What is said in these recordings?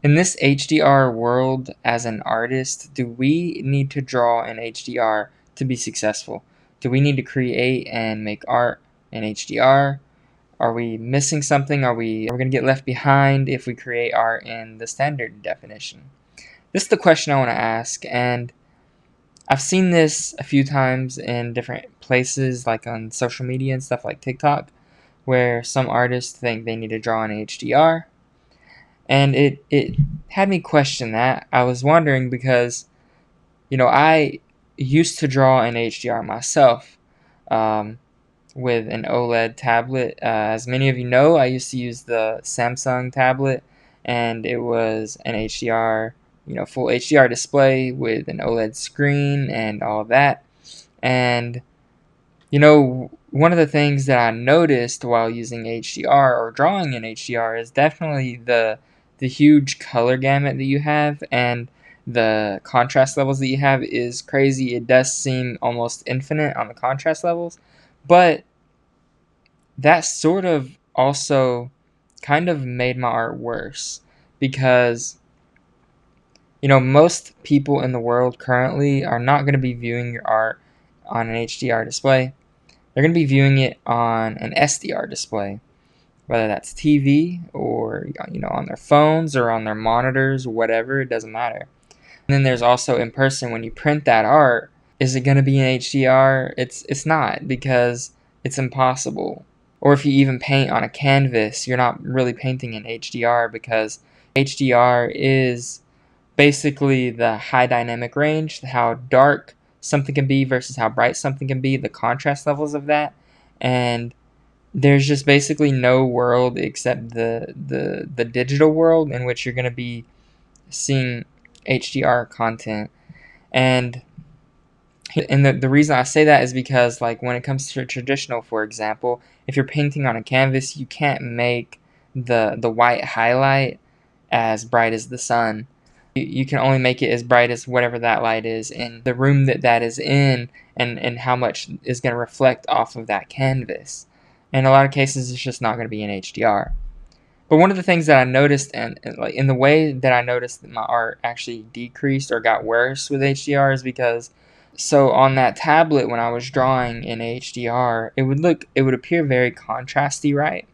In this HDR world, as an artist, do we need to draw in HDR to be successful? Do we need to create and make art in HDR? Are we missing something? Are we going to get left behind if we create art in the standard definition? This is the question I want to ask, and I've seen this a few times in different places, like on social media and stuff like TikTok, where some artists think they need to draw in HDR, and it had me question that. I was wondering because, I used to draw in HDR myself, um, with an OLED tablet. As many of you know, I used to use the Samsung tablet, and it was an HDR, full HDR display with an OLED screen and all of that. And one of the things that I noticed while using HDR or drawing in HDR is definitely the huge color gamut that you have, and the contrast levels that you have is crazy. It does seem almost infinite on the contrast levels, but that sort of also kind of made my art worse because most people in the world currently are not going to be viewing your art on an HDR display. They're going to be viewing it on an SDR display, whether that's TV or on their phones or on their monitors, whatever, it doesn't matter. And then there's also in person, when you print that art, is it going to be in HDR? It's not, because it's impossible. Or if you even paint on a canvas, you're not really painting in HDR, because HDR is basically the high dynamic range, how dark something can be versus how bright something can be, the contrast levels of that. And there's just basically no world except the digital world in which you're going to be seeing HDR content. And the reason I say that is because, like, when it comes to traditional, for example, if you're painting on a canvas, you can't make the white highlight as bright as the sun. You can only make it as bright as whatever that light is in the room that is in, and how much is going to reflect off of that canvas. In a lot of cases, it's just not going to be in HDR. But one of the things that I noticed, and like in the way that I noticed that my art actually decreased or got worse with HDR, is because, so on that tablet when I was drawing in HDR, it would appear very contrasty, right?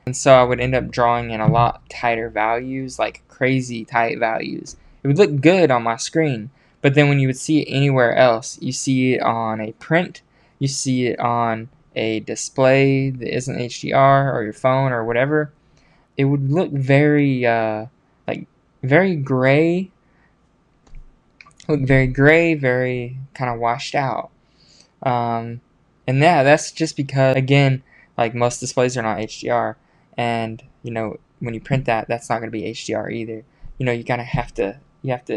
And so I would end up drawing in a lot tighter values, like crazy tight values. It would look good on my screen, but then when you would see it anywhere else, you see it on a print, you see it on a display that isn't HDR, or your phone or whatever, it would look very like very gray, very kind of washed out. Um, and yeah, that's just because, again, like, most displays are not HDR, and when you print that, that's not going to be HDR either. You kind of have to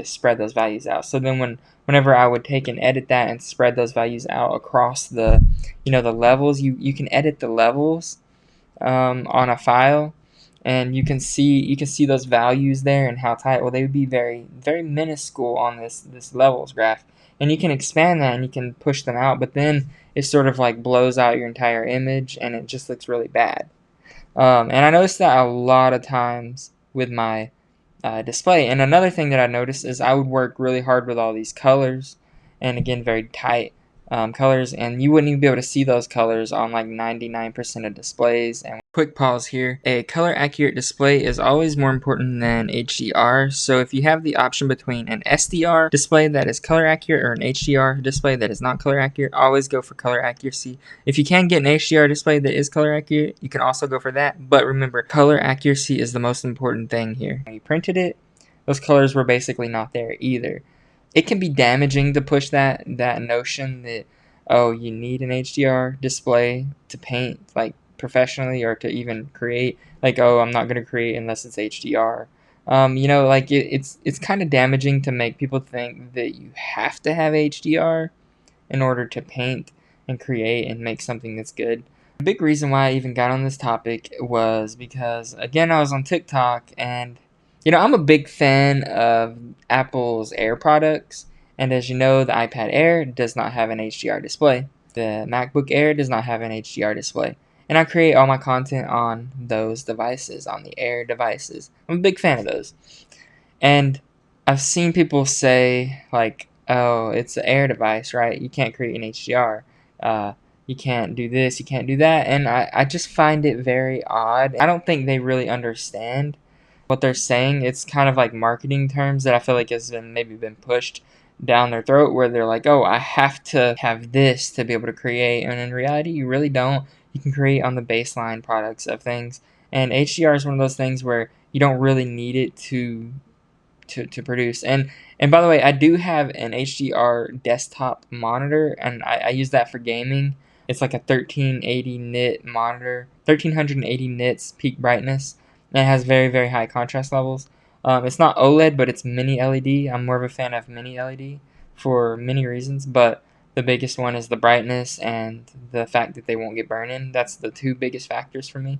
spread those values out. So then whenever I would take and edit that and spread those values out across the levels, you can edit the levels on a file, and you can see those values there and how tight. Well, they would be very very minuscule on this levels graph, and you can expand that and you can push them out, but then it sort of like blows out your entire image and it just looks really bad. And I noticed that a lot of times with my display. And another thing that I noticed is I would work really hard with all these colors, and again, very tight colors, and you wouldn't even be able to see those colors on like 99% of displays. And quick pause here. A color accurate display is always more important than HDR. So if you have the option between an SDR display that is color accurate or an HDR display that is not color accurate, always go for color accuracy. If you can get an HDR display that is color accurate, you can also go for that. But remember, color accuracy is the most important thing here. When you printed it, those colors were basically not there either. It can be damaging to push that notion that, oh, you need an HDR display to paint like professionally, or to even create, like, oh, I'm not going to create unless it's HDR. Like, it's kind of damaging to make people think that you have to have HDR in order to paint and create and make something that's good. The big reason why I even got on this topic was because, again, I was on TikTok, and I'm a big fan of Apple's Air products, and as you know, the iPad Air does not have an HDR display. The MacBook Air does not have an HDR display. And I create all my content on those devices, on the Air devices. I'm a big fan of those. And I've seen people say, like, oh, it's an air device, right? You can't create an HDR. You can't do this, you can't do that. And I just find it very odd. I don't think they really understand what they're saying. It's kind of like marketing terms that I feel like has been maybe been pushed down their throat, where they're like, oh, I have to have this to be able to create. And in reality, you really don't. You can create on the baseline products of things. And HDR is one of those things where you don't really need it to produce. And by the way, I do have an HDR desktop monitor, and I use that for gaming. It's like a 1380 nit monitor, 1380 nits peak brightness, and it has very, very high contrast levels. It's not OLED, but it's mini LED. I'm more of a fan of mini LED for many reasons, but the biggest one is the brightness and the fact that they won't get burning. That's the two biggest factors for me.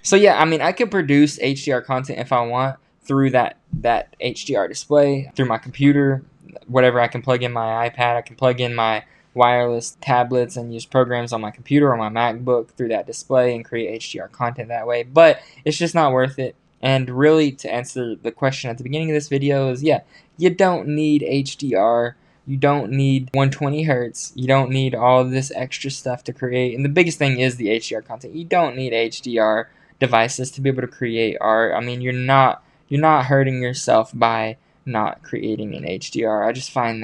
So yeah, I mean, I could produce HDR content if I want through that HDR display, through my computer, whatever. I can plug in my iPad, I can plug in my wireless tablets and use programs on my computer or my MacBook through that display and create HDR content that way. But it's just not worth it. And really, to answer the question at the beginning of this video is, yeah, you don't need HDR. You don't need 120 hertz. You don't need all this extra stuff to create. And the biggest thing is the HDR content. You don't need HDR devices to be able to create art. I mean, you're not hurting yourself by not creating an HDR. I just find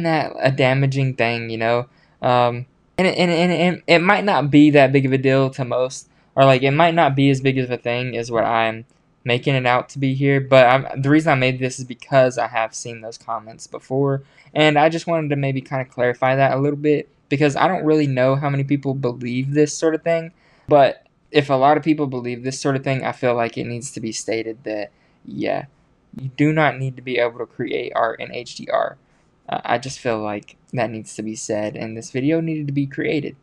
that a damaging thing, you know. And it might not be that big of a deal to most, or like it might not be as big of a thing as what I'm making it out to be here. But the reason I made this is because I have seen those comments before, and I just wanted to maybe kind of clarify that a little bit, because I don't really know how many people believe this sort of thing. But if a lot of people believe this sort of thing, I feel like it needs to be stated that, yeah, you do not need to be able to create art in HDR. I just feel like that needs to be said, and this video needed to be created.